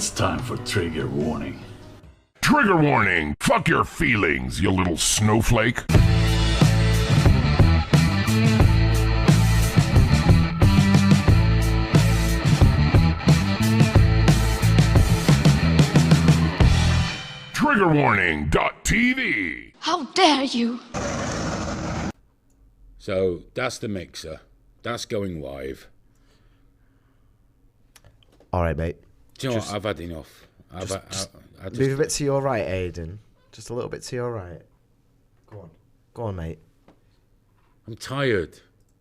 It's time for trigger warning. Trigger warning! Fuck your feelings, you little snowflake! Triggerwarning.tv. How dare you! So that's the mixer. That's going live. All right, mate. Do you know what? I've had enough. I just move a bit to your right, Aidan. Just a little bit to your right. Go on. Go on, mate. I'm tired.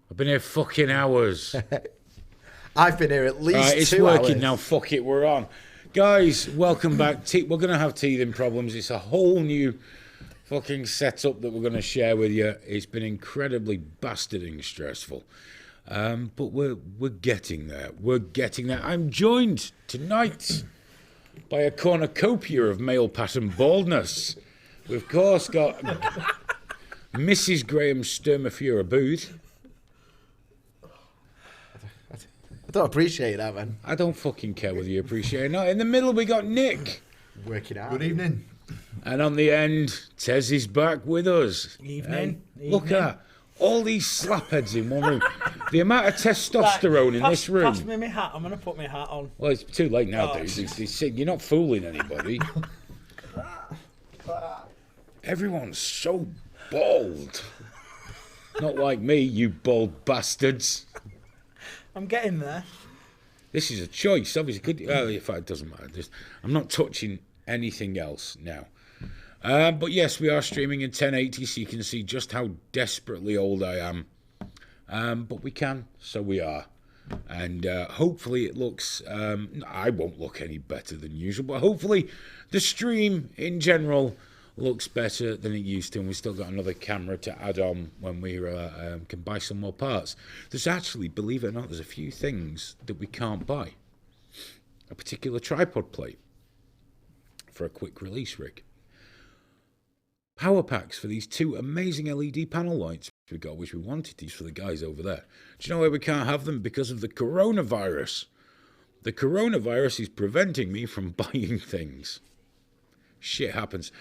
I've been here fucking hours. I've been here at least it's 2 working hours. now. Fuck it, we're on. Guys, welcome back. We're going to have teething problems. It's a whole new fucking setup that we're going to share with you. It's been incredibly bastarding stressful. But we're getting there. We're getting there. I'm joined tonight by a cornucopia of male pattern baldness. We've of course got Mrs. Graham Sturmafura Booth. I don't appreciate that, man. I don't fucking care whether you appreciate it or not. In the middle, we got Nick. Work it out. Good evening. And on the end, Tez is back with us. Evening. Look at that. All these slapheads in one room. The amount of testosterone in this room. Pass me my hat. I'm going to put my hat on. Well, it's too late now, dude. You're not fooling anybody. Everyone's so bald. Not like me, you bald bastards. I'm getting there. This is a choice, obviously. In fact, it doesn't matter. I'm not touching anything else now. But yes, we are streaming in 1080, so you can see just how desperately old I am. But we can, so we are. And hopefully it looks... I won't look any better than usual, but hopefully the stream in general looks better than it used to, and we've still got another camera to add on when we can buy some more parts. There's actually, believe it or not, there's a few things that we can't buy. A particular tripod plate for a quick release rig. Power packs for these two amazing LED panel lights we got, which we wanted these for the guys over there. Do you know why we can't have them? Because of the coronavirus. The coronavirus is preventing me from buying things. Shit happens.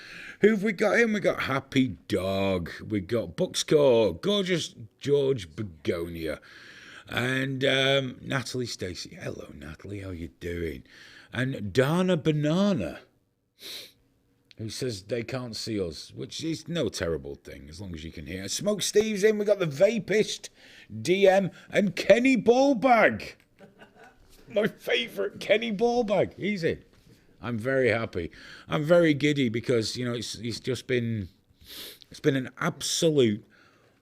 Who've we got in? We got Happy Dog. We got Buckscore, Gorgeous George Begonia, and Natalie Stacey. Hello, Natalie. How you doing? And Dana Banana, who says they can't see us, which is no terrible thing as long as you can hear. Smoke Steve's in. We got the Vapist, DM, and Kenny Ballbag. My favourite Kenny Ballbag. He's in. I'm very happy. I'm very giddy because, you know, it's been an absolute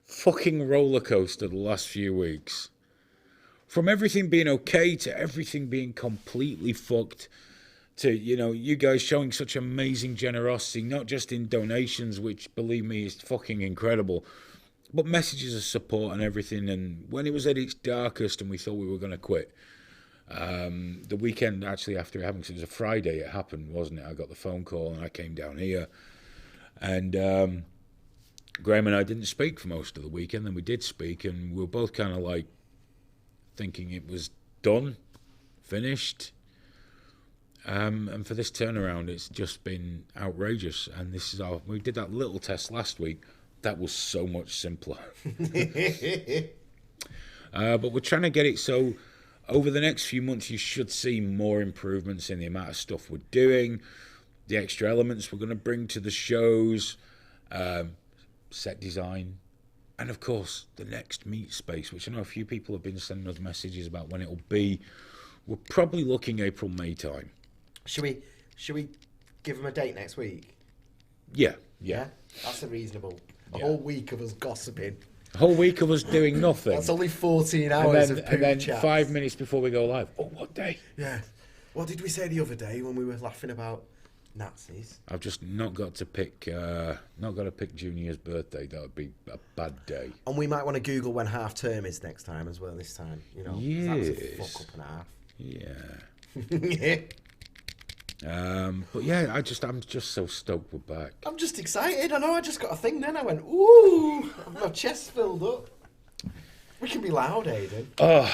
fucking roller coaster the last few weeks. From everything being okay to everything being completely fucked to, you know, you guys showing such amazing generosity, not just in donations, which, believe me, is fucking incredible, but messages of support and everything. And when it was at its darkest and we thought we were going to quit, the weekend actually after it happened, because it was a Friday it happened, wasn't it? I got the phone call and I came down here, and Graham and I didn't speak for most of the weekend. Then we did speak, and we were both kind of like thinking it was done, finished. And for this turnaround, it's just been outrageous. And this is we did that little test last week. That was so much simpler. But we're trying to get it so over the next few months, you should see more improvements in the amount of stuff we're doing, the extra elements we're going to bring to the shows, set design, and of course, the next meet space, which I know a few people have been sending us messages about when it'll be. We're probably looking April, May time. Should we give them a date next week? Yeah. That's a reasonable. A whole week of us gossiping. A whole week of us doing nothing. That's only 14 hours of and then chats. 5 minutes before we go live. Oh, what day? Yeah. What did we say the other day when we were laughing about Nazis? I've just not got to pick Junior's birthday. That would be a bad day. And we might want to Google when half term is next time as well. This time, you know. Yes. That's a fuck up and a half. Yeah. But yeah, I'm just so stoked we're back. I'm just excited. I know. I just got a thing. Then I went, ooh, my chest filled up. We can be loud, Aidan. Oh,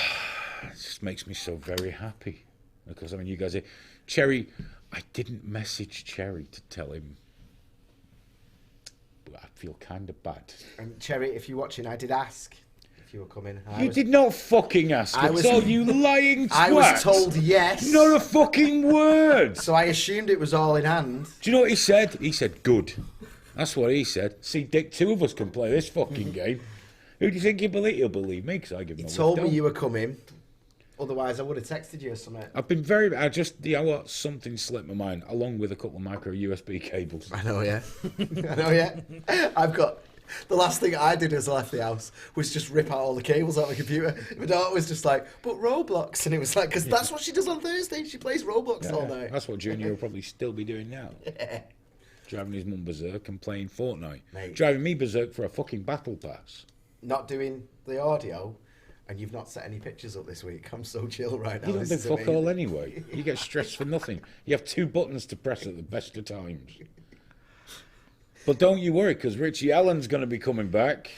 it just makes me so very happy. Because, I mean, you guys... Cherry... I didn't message Cherry to tell him. But I feel kind of bad. And Cherry, if you're watching, I did ask if you were coming. You did not fucking ask at all, you lying twat. I was told yes. Not a fucking word. So I assumed it was all in hand. Do you know what he said? He said, good. That's what he said. See, Dick, two of us can play this fucking game. Who do you think he'll believe me? Because I give him He a told me lift you were coming. Otherwise, I would have texted you or something. I've been very... you know what? Something slipped my mind, along with a couple of micro USB cables. I know, yeah. I know, yeah. I've got... The last thing I did as I left the house was just rip out all the cables out of my computer. My daughter was just like, but Roblox. And it was like, because that's what she does on Thursday. She plays Roblox all night. That's what Junior will probably still be doing now. Yeah. Driving his mum berserk and playing Fortnite. Mate. Driving me berserk for a fucking battle pass. Not doing the audio, and you've not set any pictures up this week. I'm so chill right now. You don't This do is fuck amazing. all anyway. You get stressed for nothing. You have 2 buttons to press at the best of times. But don't you worry, because Richie Allen's going to be coming back,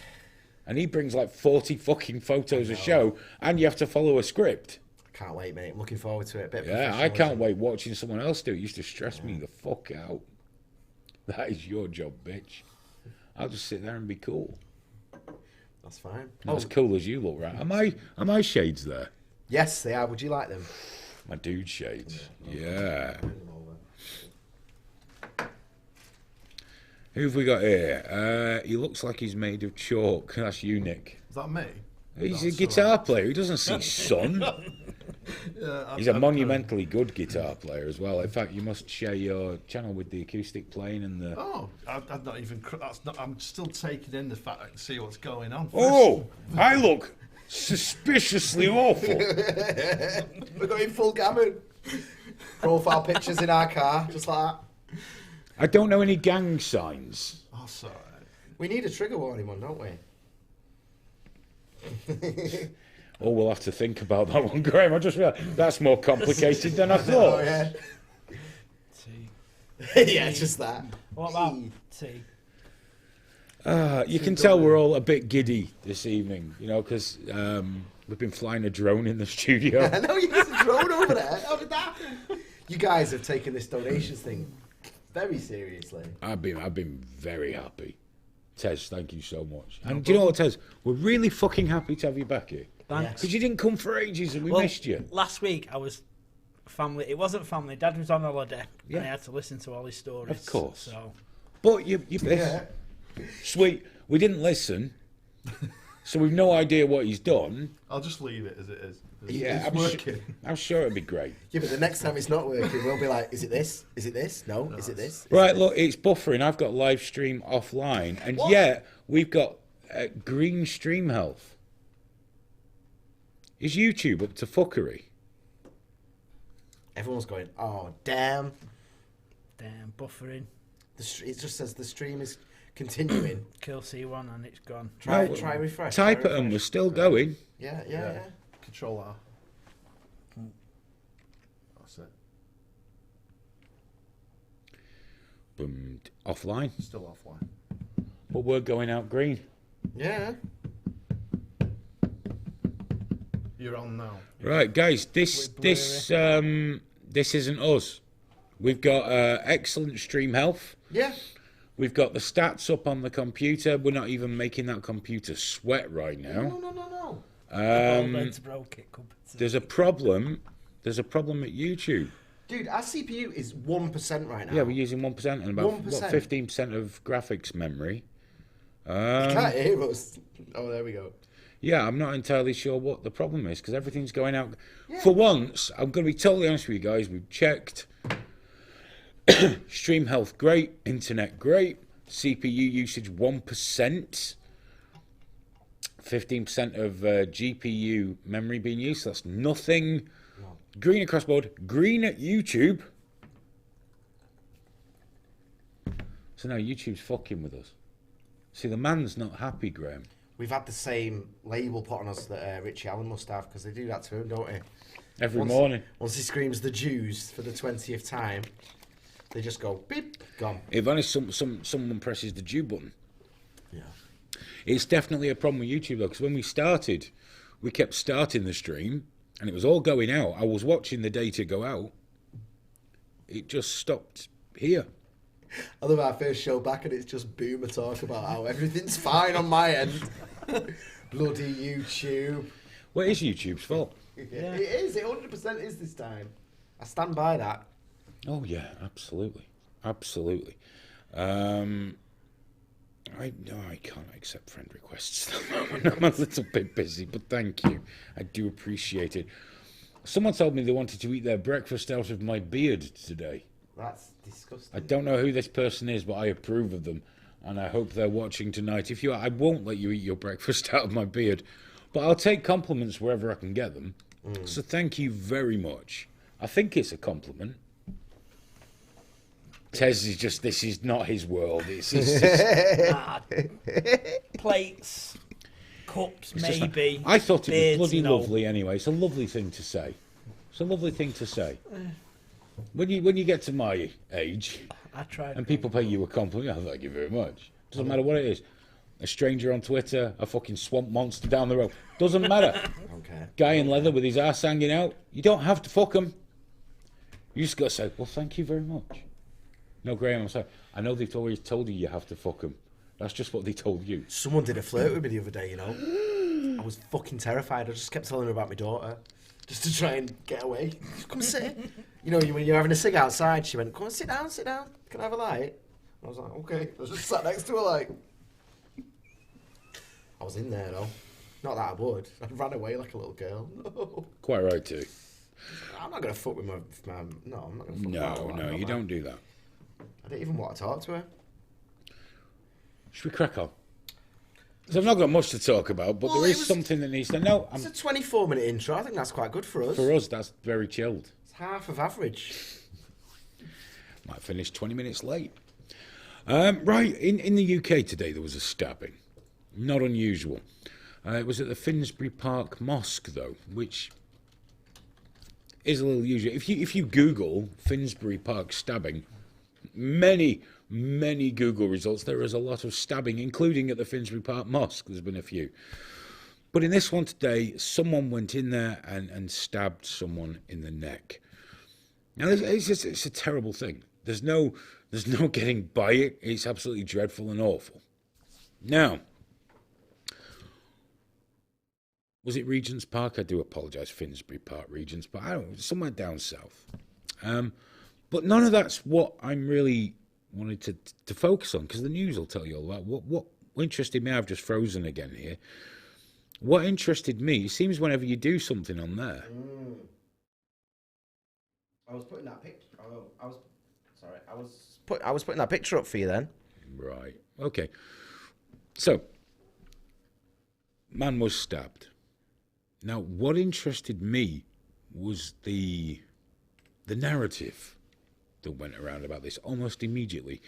and he brings like 40 fucking photos a show, and you have to follow a script. Can't wait, mate. I'm looking forward to it. Bit of Yeah, I can't professionalism. wait watching someone else do it. It used to stress me the fuck out. That is your job, bitch. I'll just sit there and be cool. That's fine. Not as cool as you look, right? Am I shades there? Yes, they are. Would you like them? My dude shades. Yeah. Who have we got here? He looks like he's made of chalk. That's you, Nick. Is that me? He's a That's guitar alright. player. He doesn't see sun. He's a monumentally good guitar player as well. In fact, you must share your channel with the acoustic playing and the... Oh, I've not even. That's not. I'm still taking in the fact I can see what's going on. Oh, I look suspiciously awful. We're going full gammon. Profile pictures in our car, just like that. I don't know any gang signs. Oh, sorry. We need a trigger warning one, don't we? Oh, we'll have to think about that one, Graham. I just realised that's more complicated than I Oh, thought. yeah. T. Yeah, just that. What about T. T? You can tell we're all a bit giddy this evening, you know, because we've been flying a drone in the studio. I know you got a drone over there. How did that happen? You guys have taken this donations thing very seriously. I've been very happy. Tez, thank you so much. And do you know what, Tez? We're really fucking happy to have you back here. Thanks. Because you didn't come for ages and we Well, missed you. last week I was family. It wasn't family. Dad was on holiday, Yeah. and I had to listen to all his stories. Of course. So But you sweet. We didn't listen, so we've no idea what he's done. I'll just leave it as it is. Yeah, it's working. I'm sure it'd be great. Yeah, but the next time it's not working, we'll be like, is it this? Is it this? No. Is it this? Is Right, it this? look, it's buffering. I've got live stream offline, and What? yet we've got green stream health. Is YouTube up to fuckery? Everyone's going, oh, damn. damn buffering. It just says the stream is continuing. Kill C1 and it's gone. Try No, refresh. Type try at them, we're refresh. still going. Yeah. Control R. That's it. Boom, offline. Still offline. But we're going out green. Yeah. You're on now. Right, guys, this isn't us. We've got excellent stream health. Yeah. We've got the stats up on the computer. We're not even making that computer sweat right now. No. Beds broke it. There's a problem. There's a problem at YouTube. Dude, our CPU is 1% right now. Yeah, we're using 1% and about 1%. 15% of graphics memory. Can't hear us. Oh, there we go. Yeah, I'm not entirely sure what the problem is because everything's going out. For once, I'm going to be totally honest with you guys. We've checked. Stream health great, internet great, CPU usage 1%, 15% of GPU memory being used. So that's nothing. Green across board, green at YouTube. So now YouTube's fucking with us. See, the man's not happy, Graham. We've had the same label put on us that Richie Allen must have because they do that to him, don't they? Every morning. Once he screams the Jews for the 20th time, they just go beep, gone. If only someone presses the Jew button. Yeah. It's definitely a problem with YouTube though, because when we started, we kept starting the stream, and it was all going out. I was watching the data go out. It just stopped here. I love our first show back and it's just boomer talk about how everything's fine on my end. Bloody YouTube. Well, it is YouTube's fault. Yeah. It is. It 100% is this time. I stand by that. Oh yeah, absolutely, absolutely. I can't accept friend requests at the moment. I'm a little bit busy, but thank you. I do appreciate it. Someone told me they wanted to eat their breakfast out of my beard today. That's disgusting. I don't know who this person is, but I approve of them, and I hope they're watching tonight. If you are, I won't let you eat your breakfast out of my beard, but I'll take compliments wherever I can get them. So thank you very much. I think it's a compliment. Tez is just, this is not his world. It's Plates, cups, maybe. I thought it was beards, bloody no. lovely anyway. It's a lovely thing to say. It's a lovely thing to say. When you get to my age I tried. and people pay you a compliment, thank you very much. Doesn't matter what it is. A stranger on Twitter, a fucking swamp monster down the road. Doesn't matter. Okay. Guy in leather with his ass hanging out. You don't have to fuck him. You just got to say, well, thank you very much. No, Graham, I'm sorry. I know they've always told you have to fuck him. That's just what they told you. Someone did a flirt with me the other day, you know. I was fucking terrified. I just kept telling her about my daughter. Just to try and get away. Come sit. You know, when you're having a cig outside, she went, come on, sit down, sit down. Can I have a light? I was like, okay. I was just sat next to her like... I was in there, though. Not that I would. I ran away like a little girl. No. Quite right, too. I'm not going to fuck with my... No, I'm not going to fuck with No, my no, daughter, you don't do that. I didn't even want to talk to her. Should we crack on? So I've not got much to talk about, but Well, there it is was- something that needs to... No, It's a 24-minute intro. I think that's quite good for us. for us, that's very chilled. It's half of average. Might finish 20 minutes late. Right, in the UK today there was a stabbing. Not unusual. It was at the Finsbury Park Mosque, though, which is a little usual. If you Google Finsbury Park stabbing, many Google results, there is a lot of stabbing, including at the Finsbury Park Mosque. There's been a few. But in this one today, someone went in there and stabbed someone in the neck. Now, it's a terrible thing. There's no getting by it. It's absolutely dreadful and awful. Now, was it Regent's Park? I do apologise, Finsbury Park, Regent's Park. I don't know, somewhere down south. But none of that's what I'm really wanted to focus on, because the news will tell you all about what interested me. I've just frozen again here. What interested me, it seems whenever you do something on there. I was putting that picture. Oh, I was putting that picture up for you then. Right. Okay. So, man was stabbed. Now, what interested me was the narrative that went around about this almost immediately.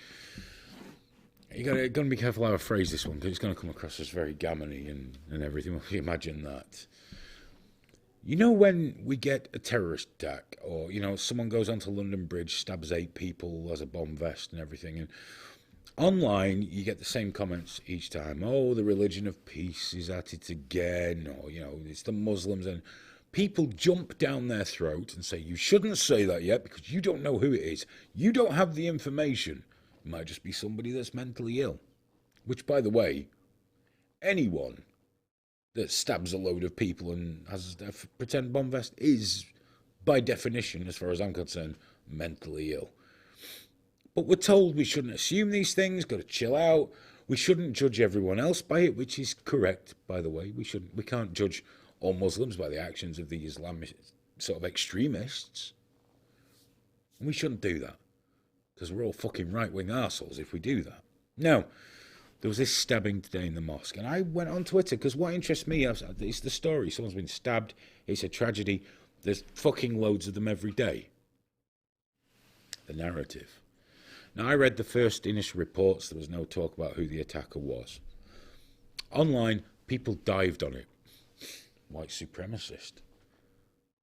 You got to be careful how I phrase this one, because it's going to come across as very gammony and everything. Well, imagine that. You know, when we get a terrorist attack, or, you know, someone goes onto London Bridge, stabs 8 people, has a bomb vest and everything, and online you get the same comments each time. Oh, the religion of peace is at it again, or, you know, it's the Muslims, and people jump down their throat and say, you shouldn't say that yet because you don't know who it is. You don't have the information. It might just be somebody that's mentally ill. Which, by the way, anyone that stabs a load of people and has a pretend bomb vest is, by definition, as far as I'm concerned, mentally ill. But we're told we shouldn't assume these things, got to chill out. We shouldn't judge everyone else by it, which is correct, by the way. We can't judge all Muslims by the actions of the Islamic sort of extremists. And we shouldn't do that, because we're all fucking right-wing arseholes if we do that. Now, there was this stabbing today in the mosque, and I went on Twitter, because what interests me is the story. Someone's been stabbed. It's a tragedy. There's fucking loads of them every day. The narrative. Now, I read the first initial reports. There was no talk about who the attacker was. Online, people dived on it. White supremacist.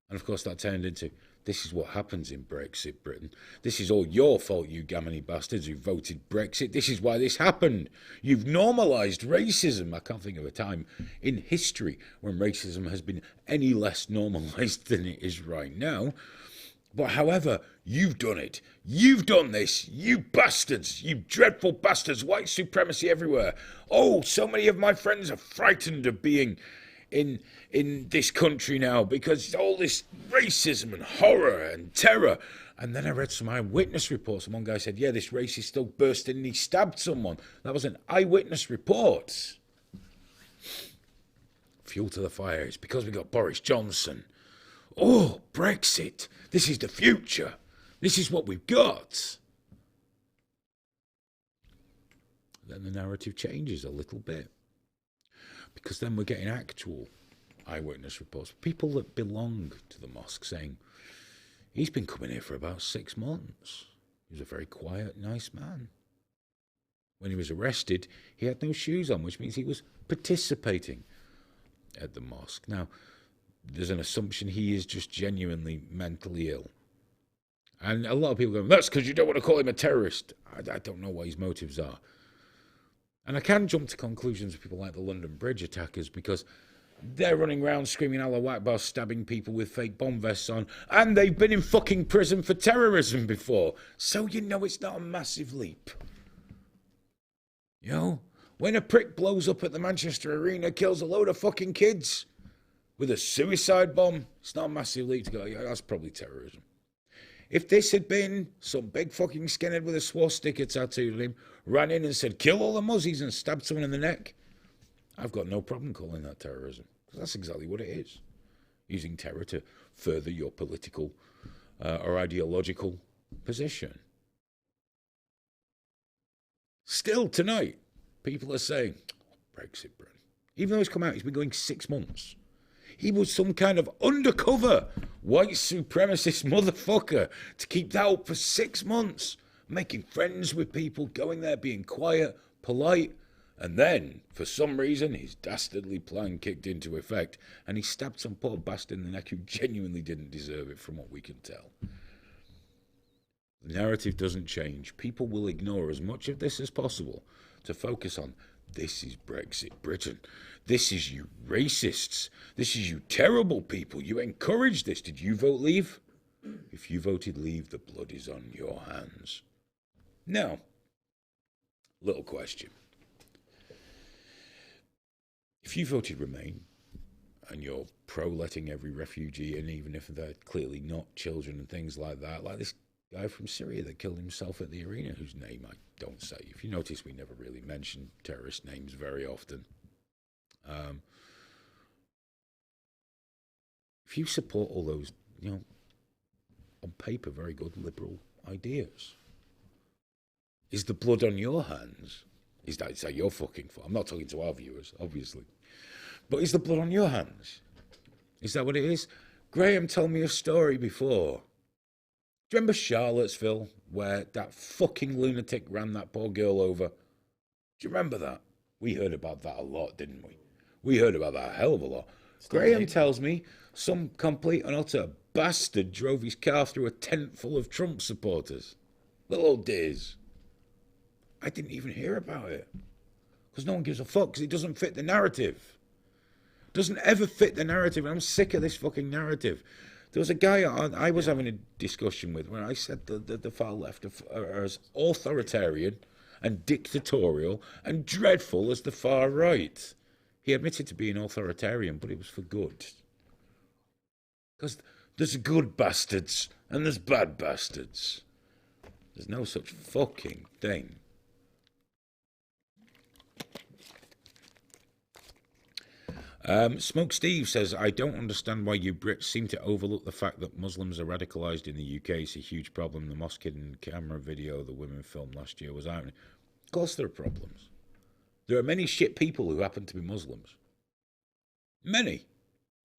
And of course that turned into, this is what happens in Brexit Britain. This is all your fault, you gammony bastards who voted Brexit. This is why this happened. You've normalised racism. I can't think of a time in history when racism has been any less normalised than it is right now. But however, you've done it. You've done this. You bastards. You dreadful bastards. White supremacy everywhere. Oh, so many of my friends are frightened of being in this country now because all this racism and horror and terror. And then I read some eyewitness reports, and one guy said, yeah, this racist still burst in and he stabbed someone. That was an eyewitness report. Fuel to the fire. It's because we got Boris Johnson. Oh, Brexit. This is the future. This is what we've got. Then the narrative changes a little bit. Because then we're getting actual eyewitness reports. People that belong to the mosque saying, he's been coming here for about 6 months. He was a very quiet, nice man. When he was arrested, he had no shoes on, which means he was participating at the mosque. Now, there's an assumption he is just genuinely mentally ill. And a lot of people go, that's because you don't want to call him a terrorist. I don't know what his motives are. And I can jump to conclusions with people like the London Bridge attackers because they're running around screaming Allah Akbar, stabbing people with fake bomb vests on, and they've been in fucking prison for terrorism before. So you know it's not a massive leap. You know, when a prick blows up at the Manchester Arena, kills a load of fucking kids with a suicide bomb, it's not a massive leap to go, yeah, that's probably terrorism. If this had been some big fucking skinhead with a swastika tattooed on him, ran in and said, kill all the muzzies and stabbed someone in the neck, I've got no problem calling that terrorism. Because that's exactly what it is. Using terror to further your political or ideological position. Still tonight, people are saying, Brexit, Britain. Even though he's come out, he's been going 6 months. He was some kind of undercover white supremacist motherfucker to keep that up for 6 months, making friends with people, going there, being quiet, polite, and then, for some reason, his dastardly plan kicked into effect, and he stabbed some poor bastard in the neck who genuinely didn't deserve it, from what we can tell. The narrative doesn't change. People will ignore as much of this as possible to focus on, this is Brexit Britain. This is you racists. This is you terrible people. You encouraged this. Did you vote leave? If you voted leave, the blood is on your hands. Now, little question. If you voted remain, and you're pro-letting every refugee in, even if they're clearly not children and things like that, like this guy from Syria that killed himself at the arena, whose name I don't say. If you notice, we never really mention terrorist names very often. If you support all those, you know, on paper, very good liberal ideas, is the blood on your hands? Is that your fucking fault? I'm not talking to our viewers, obviously. But is the blood on your hands? Is that what it is? Graham told me a story before. Do you remember Charlottesville, where that fucking lunatic ran that poor girl over? Do you remember that? We heard about that a lot, didn't we? We heard about that a hell of a lot. Graham tells me some complete and utter bastard drove his car through a tent full of Trump supporters. Little old days. I didn't even hear about it. Because no one gives a fuck, because it doesn't fit the narrative. It doesn't ever fit the narrative. I'm sick of this fucking narrative. There was a guy I was having a discussion with where I said the far left are as authoritarian and dictatorial and dreadful as the far right. He admitted to being authoritarian, but it was for good. Because there's good bastards and there's bad bastards. There's no such fucking thing. Smoke Steve says, I don't understand why you Brits seem to overlook the fact that Muslims are radicalised in the UK. It's a huge problem. The mosque hidden camera video the women filmed last year was out. Of course there are problems. There are many shit people who happen to be Muslims. Many.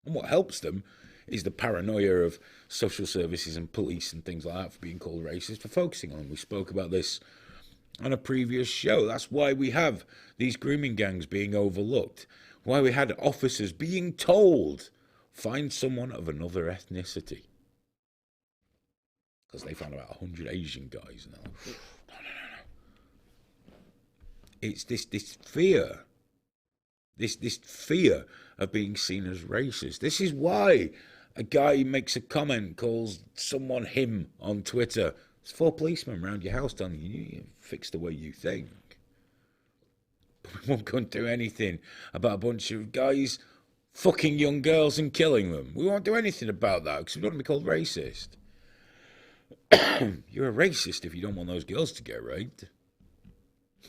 And what helps them is the paranoia of social services and police and things like that for being called racist, for focusing on them. We spoke about this on a previous show. That's why we have these grooming gangs being overlooked. Why we had officers being told find someone of another ethnicity. Because they found about 100 Asian guys. And they're like, no. It's this fear. This fear of being seen as racist. This is why a guy makes a comment, calls someone him on Twitter. There's 4 policemen around your house telling you fix the way you think. But we won't go and do anything about a bunch of guys fucking young girls and killing them. We won't do anything about that because we don't want to be called racist. You're a racist if you don't want those girls to get raped.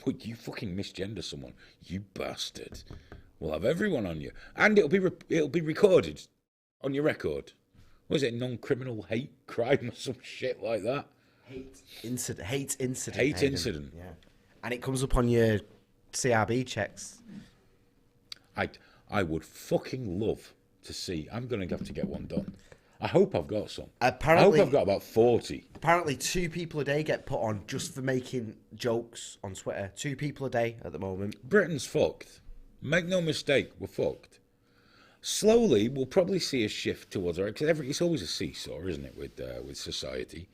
But you fucking misgender someone, you bastard. We'll have everyone on you, and it'll be recorded on your record. Was it non-criminal hate crime or some shit like that? Hate incident. Hate Hayden. incident. Yeah, and it comes up on your CRB checks. I would fucking love to see. I'm going to have to get one done. I hope I've got some. Apparently, I hope I've got about 40. Apparently 2 people a day get put on just for making jokes on Twitter. 2 people a day at the moment. Britain's fucked. Make no mistake, we're fucked. Slowly, we'll probably see a shift towards our... Because it's always a seesaw, isn't it, with society.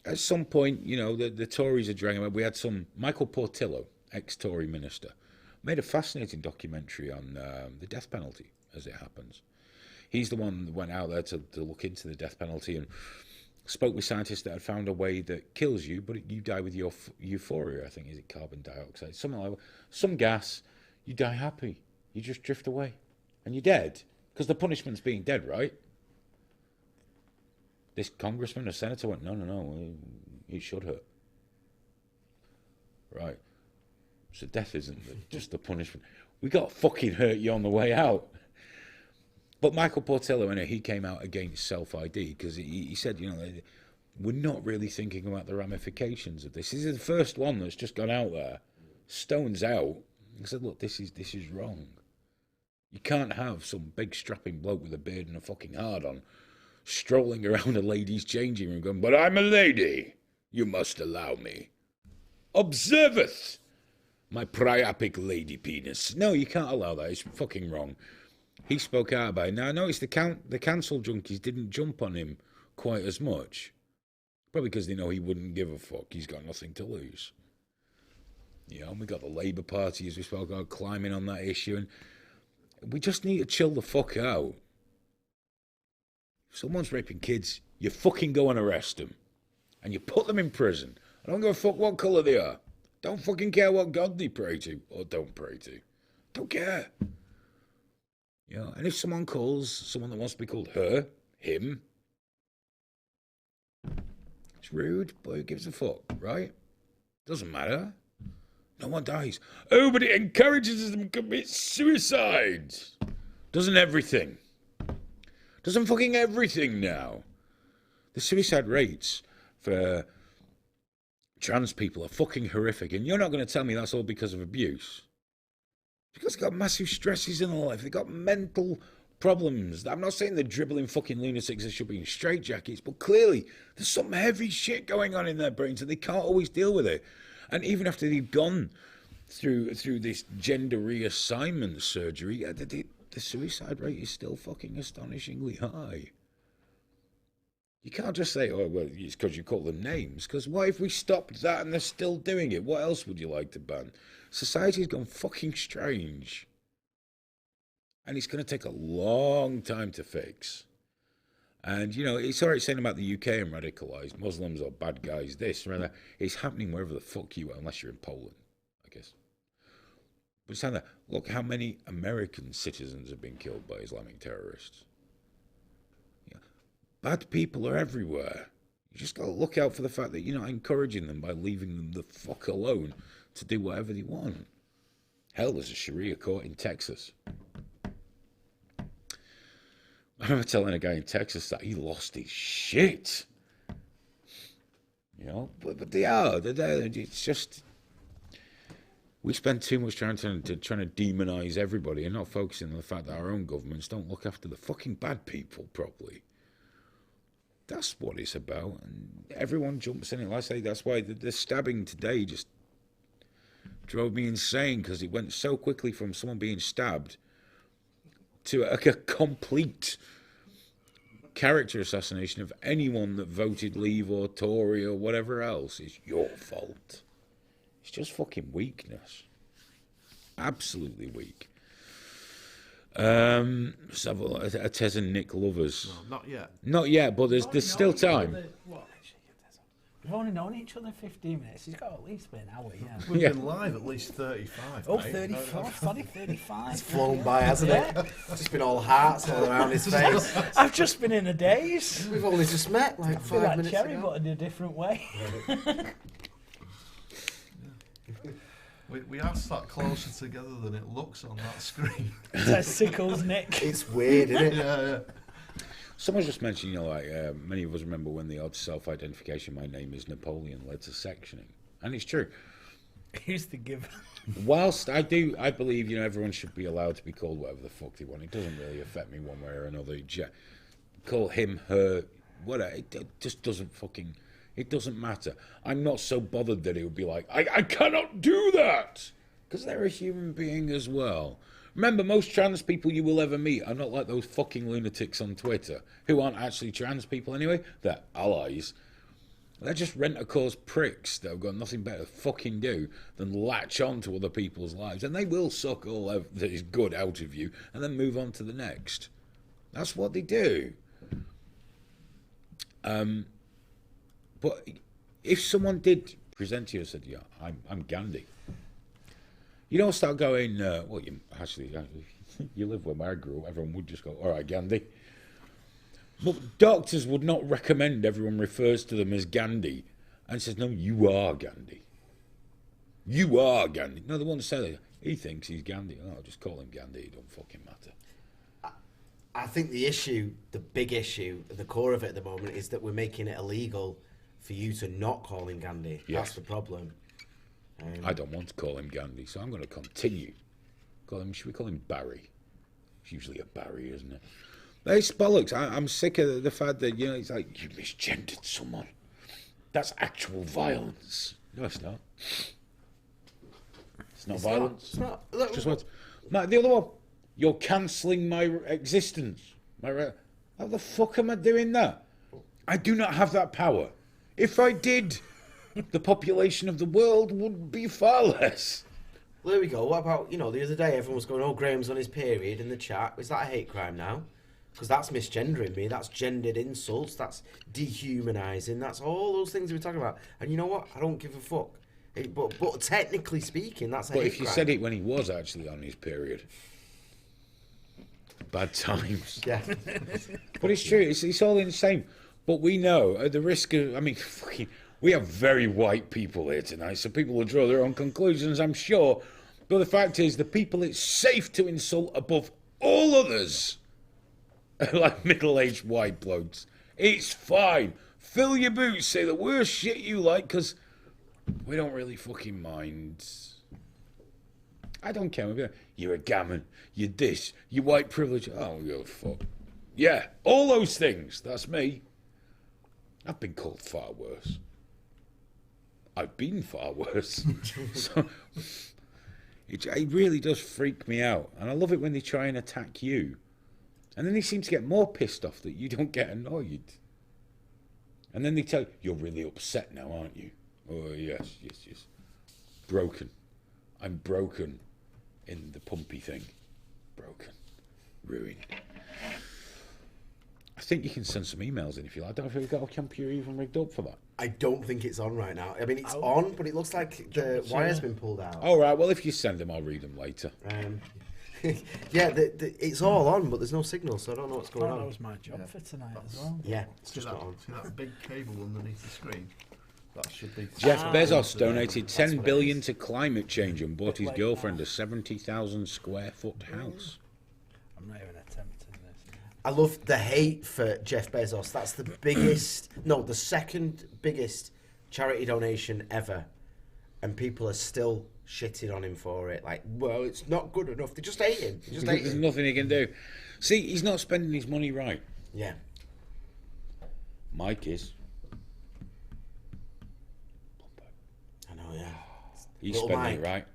At some point, you know, the Tories are dragging... We had some... Michael Portillo, ex-Tory minister, made a fascinating documentary on the death penalty, as it happens. He's the one that went out there to look into the death penalty and spoke with scientists that had found a way that kills you, but you die with your euphoria, I think. Is it carbon dioxide? Something like that. Some gas, you die happy. You just drift away. And you're dead. Because the punishment's being dead, right? This congressman or senator went, no, it should hurt. Right. So death isn't just the punishment. We got to fucking hurt you on the way out. But Michael Portillo, he came out against self-ID because he said, you know, we're not really thinking about the ramifications of this. This is the first one that's just gone out there, stones out. He said, look, this is wrong. You can't have some big strapping bloke with a beard and a fucking hard-on strolling around a lady's changing room going, but I'm a lady. You must allow me. Observeth my priapic lady penis. No, you can't allow that. It's fucking wrong. He spoke out about it. Now, I noticed the cancel junkies didn't jump on him quite as much. Probably because they know he wouldn't give a fuck. He's got nothing to lose. You know, and we got the Labour Party, as we spoke about, climbing on that issue. And we just need to chill the fuck out. If someone's raping kids, you fucking go and arrest them. And you put them in prison. I don't give a fuck what colour they are. Don't fucking care what God they pray to or don't pray to. Don't care. You know, and if someone calls someone that wants to be called her, him, it's rude, but who gives a fuck, right? Doesn't matter. No one dies. Oh, but it encourages them to commit suicide. Doesn't everything? Doesn't fucking everything now? The suicide rates for trans people are fucking horrific, and you're not going to tell me that's all because of abuse. Because they've got massive stresses in their life. They've got mental problems. I'm not saying they're dribbling fucking lunatics that should be in straitjackets, but clearly there's some heavy shit going on in their brains and they can't always deal with it. And even after they've gone through this gender reassignment surgery, the suicide rate is still fucking astonishingly high. You can't just say, oh, well, it's because you call them names. Because what if we stopped that and they're still doing it? What else would you like to ban? Society's gone fucking strange. And it's going to take a long time to fix. And, you know, it's all right saying about the UK and radicalised Muslims or bad guys, this, or that. It's happening wherever the fuck you are, unless you're in Poland, I guess. But it's saying that, look how many American citizens have been killed by Islamic terrorists. Yeah. Bad people are everywhere. You just got to look out for the fact that you're not encouraging them by leaving them the fuck alone to do whatever they want. Hell, there's a Sharia court in Texas. I remember telling a guy in Texas that he lost his shit. You know, but they are. They're there. It's just we spend too much trying to demonise everybody and not focusing on the fact that our own governments don't look after the fucking bad people properly. That's what it's about, and everyone jumps in it. Like I say, that's why the stabbing today just drove me insane because it went so quickly from someone being stabbed to a complete character assassination of anyone that voted Leave or Tory or whatever else is your fault. It's just fucking weakness. Absolutely weak. Let's have a Tez and Nick lovers. No, not yet. Not yet, but there's still time. We've only known each other 15 minutes. He's got at least been an hour, yeah. We've Yeah. been live at least 35. Oh, mate. 34, sorry, 35. It's flown by, hasn't it? Just been all hearts all around his face. I've just been in a daze. We've only just met like I feel 5 like minutes Cherry, ago. but in a different way. We are sat closer together than it looks on that screen. Testicles, Nick. It's weird, isn't it? Yeah. Someone just mentioned, many of us remember when the odd self-identification, my name is Napoleon, led to sectioning. And it's true. Who's the giver? Whilst I believe, everyone should be allowed to be called whatever the fuck they want. It doesn't really affect me one way or another. Call him, her, whatever. It just doesn't fucking... It doesn't matter. I'm not so bothered that it would be like, I cannot do that! Because they're a human being as well. Remember, most trans people you will ever meet are not like those fucking lunatics on Twitter, who aren't actually trans people anyway. They're allies. They're just rent-a-cause pricks that have got nothing better to fucking do than latch on to other people's lives. And they will suck all that is good out of you and then move on to the next. That's what they do. But if someone did present to you and said, yeah, I'm Gandhi, you don't start going, you live where I grew up, everyone would just go, all right, Gandhi. But doctors would not recommend everyone refers to them as Gandhi and says, no, you are Gandhi. You are Gandhi. No, the one that said he thinks he's Gandhi. Oh, just call him Gandhi, it don't fucking matter. I think the issue, the big issue, at the core of it at the moment is that we're making it illegal for you to not call him Gandhi. Yes. That's the problem. I don't want to call him Gandhi, so I'm going to continue. Should we call him Barry? It's usually a Barry, isn't it? It's bollocks. I'm sick of the fact that, it's like, you misgendered someone. That's actual violence. No, it's not. It's not violence. It's not. It's just what. Matt, the other one. You're cancelling my existence. How the fuck am I doing that? I do not have that power. If I did, the population of the world would be far less. Well, there we go. What about, the other day everyone was going, oh, Graham's on his period in the chat. Is that a hate crime now? Because that's misgendering me. That's gendered insults. That's dehumanising. That's all those things we were talking about. And you know what? I don't give a fuck. But technically speaking, that's a hate crime. But if you said it when he was actually on his period... Bad times. Yeah. But it's true. It's all in the same. But we know, at the risk of... we have very white people here tonight, so people will draw their own conclusions, I'm sure. But the fact is, the people it's safe to insult above all others are like middle-aged white blokes. It's fine. Fill your boots, say the worst shit you like, because we don't really fucking mind. I don't care. You're a gammon. You're this. You're white privilege. Oh, you're fuck. Yeah, all those things. That's me. I've been called far worse. I've been far worse. So it really does freak me out. And I love it when they try and attack you. And then they seem to get more pissed off that you don't get annoyed. And then they tell you, you're really upset now, aren't you? Oh, yes. Broken. I'm broken in the pumpy thing. Broken. Ruined. I think you can send some emails in if you like. I don't know if you've got a computer even rigged up for that. I don't think it's on right now. I mean, it's on, but it looks like the wire's been pulled out. All right, well, if you send them, I'll read them later. Yeah, it's all on, but there's no signal, so I don't know what's going on. That was my job for tonight as well. Yeah, it's just not on. See that big cable underneath the screen? That should be... Jeff Bezos donated 10 billion to climate change and bought his girlfriend a 70,000 square foot house. I'm not even attempting this. I love the hate for Jeff Bezos. That's the biggest, the second biggest charity donation ever. And people are still shitting on him for it. Like, well, it's not good enough. They just hate him. There's nothing he can do. See, he's not spending his money right. Yeah. Mike is. I know, yeah. He's Little spending Mike. it right.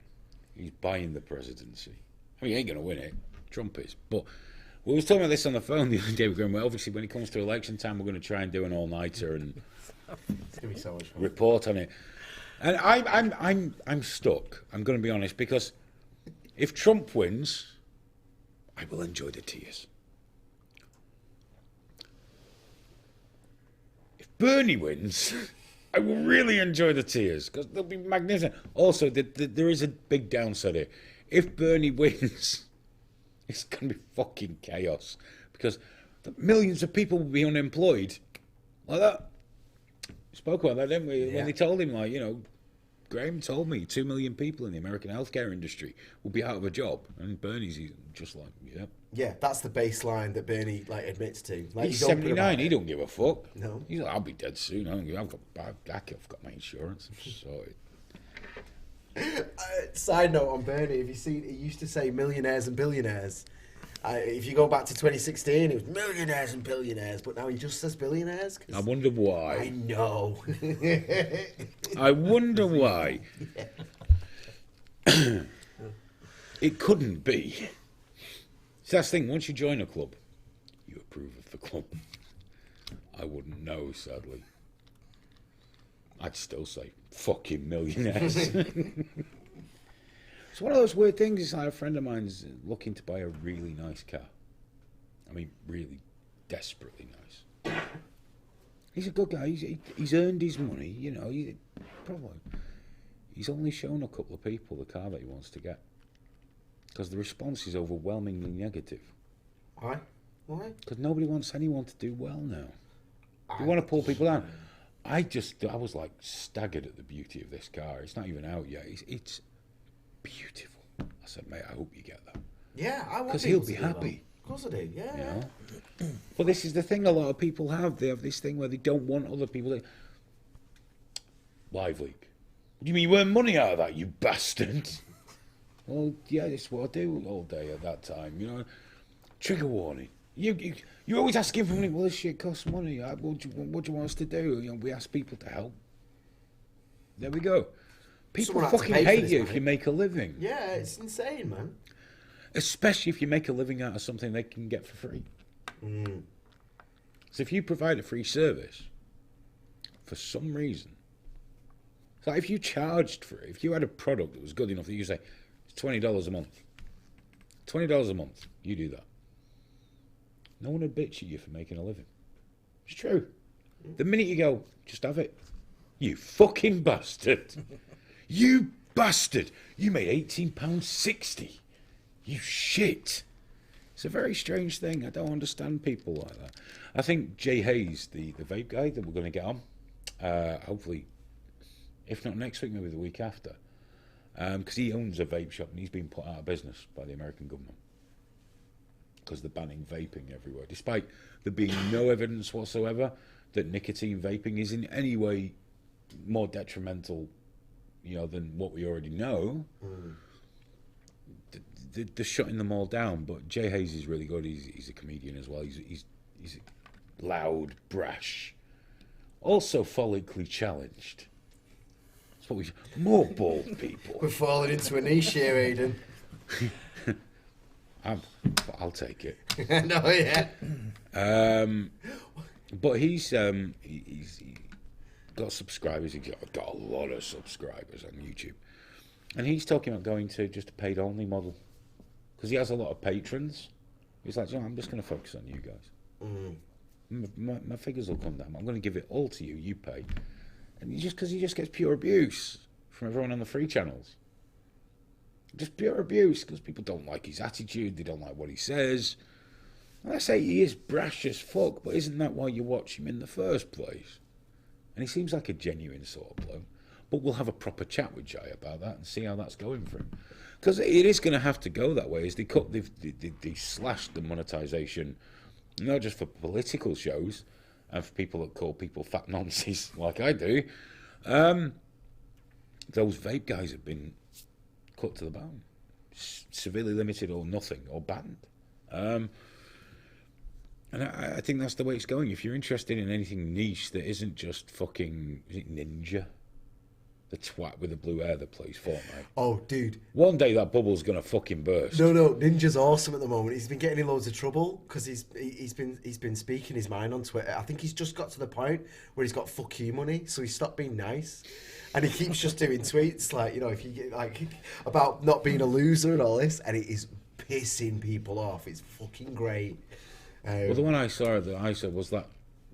He's buying the presidency. I mean, he ain't going to win it. Trump is. But We was talking about this on the phone the other day. We're going, well, obviously, when it comes to election time, we're going to try and do an all-nighter and It's gonna be so much fun. report on it. And I'm stuck. I'm going to be honest, because if Trump wins, I will enjoy the tears. If Bernie wins, I will really enjoy the tears because they'll be magnificent. Also, there is a big downside here. If Bernie wins, it's going to be fucking chaos because millions of people will be unemployed like that. We spoke about that, didn't we? Yeah. When they told him, like, you know, Graham told me 2 million people in the American healthcare industry will be out of a job, and Bernie's just like, yeah. Yeah, that's the baseline that Bernie admits to. Like, He's he's open about 79. He it. don't give a fuck. No. He's like, I'll be dead soon. I've got my insurance. I'm sorry. Side note on Bernie, have you seen? He used to say millionaires and billionaires. If you go back to 2016, it was millionaires and billionaires, but now he just says billionaires. 'Cause I wonder I why. know. I wonder why. It couldn't be. See, that's the thing. Once you join a club, you approve of the club. I wouldn't know, sadly. I'd still say fucking millionaires. It's one of those weird things. It's like a friend of mine's looking to buy a really nice car. I mean, really desperately nice. He's a good guy. He's earned his money, you know. He's only shown a couple of people the car that he wants to get because the response is overwhelmingly negative. Why? Why? Because nobody wants anyone to do well now. They want to pull people down. I was like staggered at the beauty of this car. It's not even out yet. It's beautiful. I said, mate, I hope you get that. Yeah, I want. Because he'll be people to do that. happy. Of course I do. Yeah. You know? But this is the thing a lot of people have. They have this thing where they don't want other people to... Live leak. What do you mean you earn money out of that, you bastard? Well, yeah, that's what I do all day at that time, you know. Trigger warning. You're always asking for money. Well, this shit costs money. What do you want us to do? You know, we ask people to help. There we go. People Someone had to fucking pay for hate this, you mate. if you make a living. Yeah, it's insane, man. Especially if you make a living out of something they can get for free. So if you provide a free service, for some reason, it's like if you charged for it, if you had a product that was good enough that you say, it's $20 a month. $20 a month, you do that. No one would bitch at you for making a living. It's true. The minute you go, just have it. You fucking bastard. You bastard. You made £18.60. You shit. It's a very strange thing. I don't understand people like that. I think Jay Hayes, the vape guy that we're going to get on, hopefully, if not next week, maybe the week after, because he owns a vape shop and he's been put out of business by the American government because they're banning vaping everywhere, despite there being no evidence whatsoever that nicotine vaping is in any way more detrimental, you know, than what we already know. They're shutting them all down. But Jay Hayes is really good. He's a comedian as well. He's loud, brash, also follically challenged. That's what more bald people. We're falling into a niche here, Aidan. I'll take it. No, yeah. But he's got subscribers. He's got a lot of subscribers on YouTube, and he's talking about going to just a paid only model because he has a lot of patrons. He's like, I'm just going to focus on you guys. My figures will come down. I'm going to give it all to you. You pay, and he just gets pure abuse from everyone on the free channels. Just pure abuse because people don't like his attitude. They don't like what he says. And I say he is brash as fuck, but isn't that why you watch him in the first place? And he seems like a genuine sort of bloke. But we'll have a proper chat with Jay about that and see how that's going for him. Because it is going to have to go that way. As they slashed the monetization, not just for political shows and for people that call people fat nonsense like I do. Those vape guys have been cut to the bone, severely limited or nothing or banned. And I think that's the way it's going. If you're interested in anything niche that isn't just fucking, is it Ninja? The twat with the blue hair that plays Fortnite. Oh, dude. One day that bubble's gonna fucking burst. No, Ninja's awesome at the moment. He's been getting in loads of trouble because he's been speaking his mind on Twitter. I think he's just got to the point where he's got fuck you money, so he stopped being nice, and he keeps just doing tweets like, you know, if you get like about not being a loser and all this, and it is pissing people off. It's fucking great. Well, the one I saw was that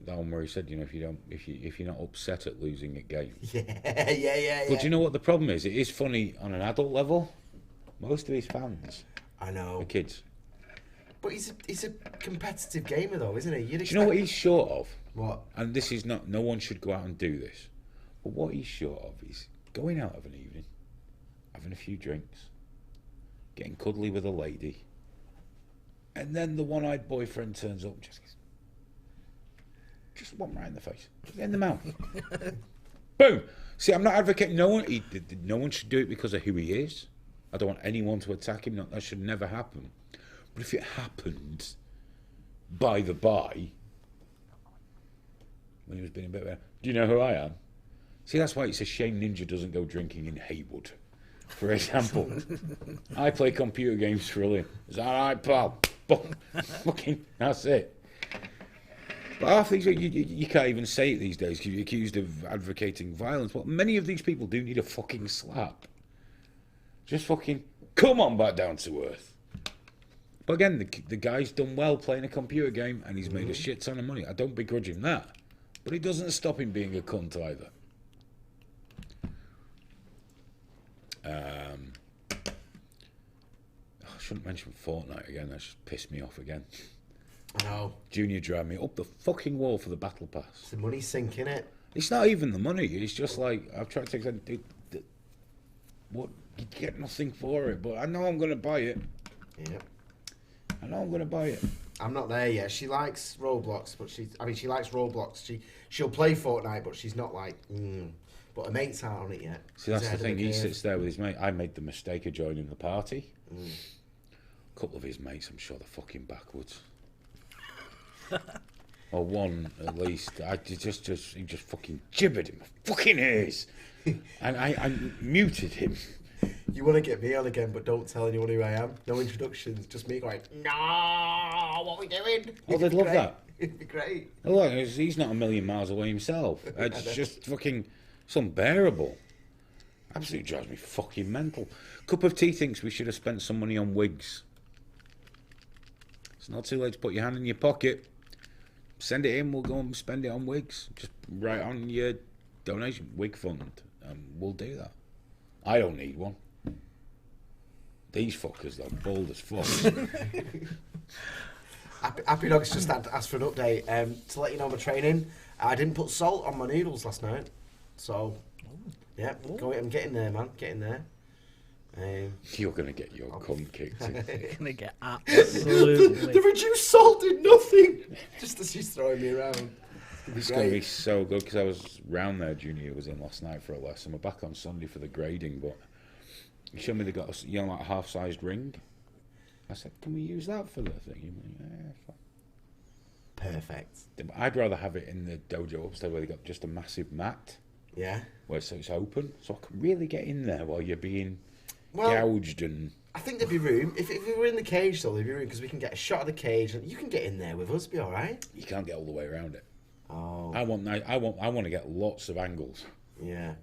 one where he said, you know, if you're not upset at losing a game. Yeah. But do you know what the problem is? It is funny on an adult level. Most of his fans I know. are kids. But he's a competitive gamer though, isn't he? Do you know what he's short of? What? And this is not. No one should go out and do this. But what he's short of is going out of an evening, having a few drinks, getting cuddly with a lady, and then the one-eyed boyfriend turns up, just one right in the face, in the mouth. Boom. See, I'm not advocating no one should do it because of who he is. I don't want anyone to attack him. That should never happen. But if it happened, by the by, when he was being a bit, do you know who I am? See, that's why it's a shame Ninja doesn't go drinking in Haywood, for example. I play computer games for a living. Is that all right, pal? Fucking, that's it. But half these, you can't even say it these days because you're accused of advocating violence. But many of these people do need a fucking slap. Just fucking come on back down to earth. But again, the guy's done well playing a computer game and he's made a shit ton of money. I don't begrudge him that. But it doesn't stop him being a cunt either. I shouldn't mention Fortnite again. That just pissed me off again. I know. Junior dragged me up the fucking wall for the battle pass. It's the money sink, innit? It's not even the money. It's just like I've tried to explain. Dude, what you get nothing for it, but I know I'm gonna buy it. Yeah. I know I'm gonna buy it. I'm not there yet. She likes Roblox, but she likes Roblox. She'll play Fortnite, but she's not like. But her mates aren't on it yet. See, that's the thing. He sits there with his mate. I made the mistake of joining the party. A couple of his mates, I'm sure they're fucking backwards. Or one at least. He just fucking gibbered in my fucking ears, and I muted him. You want to get me on again, but don't tell anyone who I am. No introductions, just me going, no, what are we doing? Oh, they'd love that. It'd be great. Oh, look, he's not a million miles away himself. It's just fucking, it's unbearable. Absolutely drives me fucking mental. Cup of Tea thinks we should have spent some money on wigs. It's not too late to put your hand in your pocket. Send it in, we'll go and spend it on wigs. Just write on your donation, wig fund, and we'll do that. I don't need one. These fuckers, they're bold as fuck. Happy Dogs just asked for an update. To let you know my training, I didn't put salt on my noodles last night. So, yeah, I'm getting there, man. Getting there. You're going to get your cunt kicked. You're gonna get absolutely. The reduced salt did nothing. Just as she's throwing me around. It's going to be so good because I was round there. Junior was in last night for a lesson. We're back on Sunday for the grading, but he showed me they got a like a half-sized ring. I said, "Can we use that for the thing?" He went, "Yeah, fine." Perfect. I'd rather have it in the dojo upstairs where they got just a massive mat. Yeah. Where so it's open, so I can really get in there while you're being gouged and. I think there'd be room. If we were in the cage, though, there'd be room because we can get a shot of the cage, and you can get in there with us. Be all right. You can't get all the way around it. Oh. I want to get lots of angles. Yeah.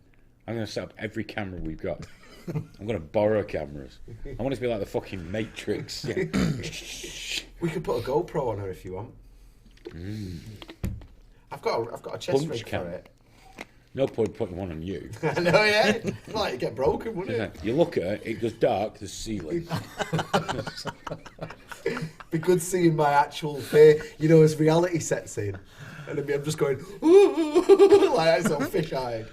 I'm going to set up every camera we've got. I'm going to borrow cameras. I want it to be like the fucking Matrix. We could put a GoPro on her if you want. I've got a chest rig for it. No point putting one on you. I know, yeah. Like it'd get broken, wouldn't it? You look at it, it goes dark, there's ceiling. Be good seeing my actual face, as reality sets in. And I'm just going, like I'm fish-eyed.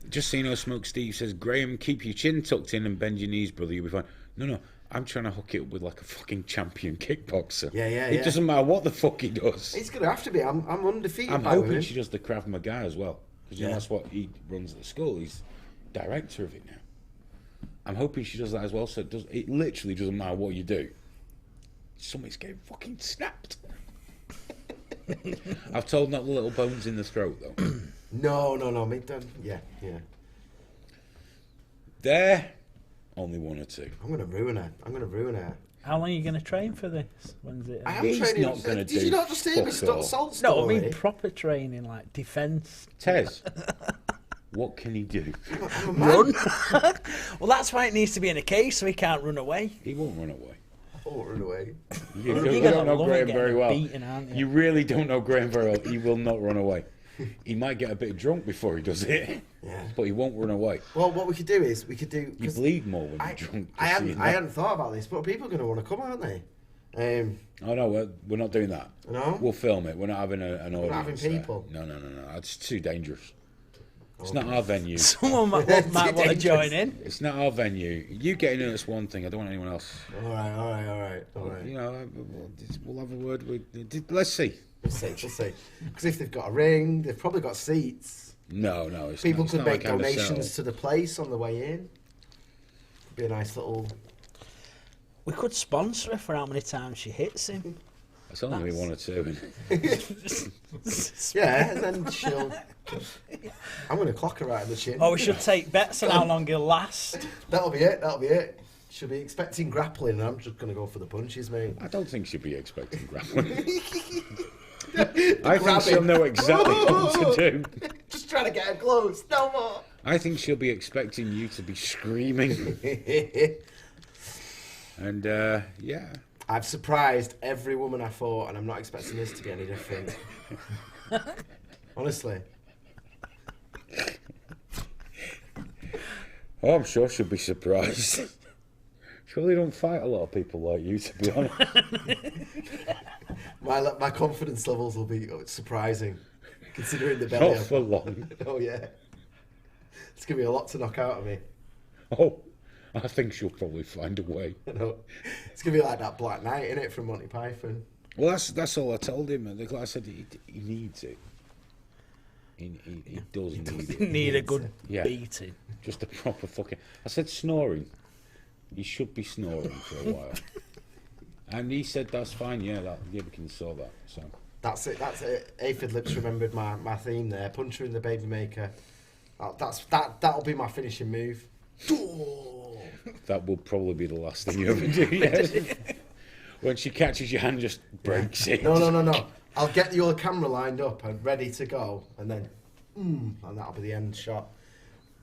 Just so you know, Smoke Steve says, Graham, keep your chin tucked in and bend your knees, brother, you'll be fine. No, I'm trying to hook it up with like a fucking champion kickboxer. Yeah. It doesn't matter what the fuck he does. It's going to have to be. I'm undefeated. I'm hoping she does the Krav Maga as well. Because that's what he runs at the school. He's director of it now. I'm hoping she does that as well. So it literally doesn't matter what you do. Somebody's getting fucking snapped. I've told not the little bones in the throat though. No. Me done. Yeah. there, only 1 or 2. I'm going to ruin her. How long are you going to train for this? When's it? I am He's training. not gonna Did do you not just hear me fuck all. salt No, I story? mean proper training, like defence. Tez, what can he do? I'm a man. Run. Well, that's why it needs to be in a case, so he can't run away. He won't run away. Oh, run away. You You're don't gonna know love Graham it very getting well. beaten, aren't you? You really don't know Graham very well. He will not run away. He might get a bit drunk before he does it, Yeah. but he won't run away. Well, what we could do is You 'cause bleed more when I, you're drunk. I just so hadn't, you know. I hadn't thought about this, but people are going to want to come, aren't they? Oh no, we're not doing that. No? We'll film it. We're not having an audience. not having there. people? No. That's too dangerous. It's not our venue. Someone might want to dangerous. join in. It's not our venue. You getting in, that's one thing. I don't want anyone else. All right. You know, we'll have a word with. Let's see. We'll see. Because if they've got a ring, they've probably got seats. No. It's People not, it's could not make that kind of donations setup. to the place on the way in. Could be a nice little. We could sponsor her for how many times she hits him. It's only gonna be 1 or 2. Yeah, and then she'll. I'm going to clock her right in the chin. Oh, we should take bets on how long he'll last. That'll be it. She'll be expecting grappling, and I'm just going to go for the punches, mate. I don't think she'll be expecting grappling. I think she'll know exactly what to do. Just trying to get her close. No more. I think she'll be expecting you to be screaming. And yeah. I've surprised every woman I fought, and I'm not expecting this to be any different. Honestly. Oh, I'm sure she'll be surprised. Surely don't fight a lot of people like you, to be honest. My confidence levels will be surprising, considering the belly. Not for long. Oh yeah, it's gonna be a lot to knock out of me. Oh, I think she'll probably find a way. You know, it's gonna be like that Black Knight in it from Monty Python. Well, that's all I told him. I said he needs it. He does need it. Need a good Yeah. beating. Just a proper fucking. I said snoring. He should be snoring for a while. And he said that's fine. Yeah, we can sort that. So That's it. Aphid Lips remembered my theme there. Puncher in the baby maker. That'll be my finishing move. that will probably be the last thing you ever do. Yes. When she catches your hand, just breaks it. No. I'll get your camera lined up and ready to go, and then, and that'll be the end shot.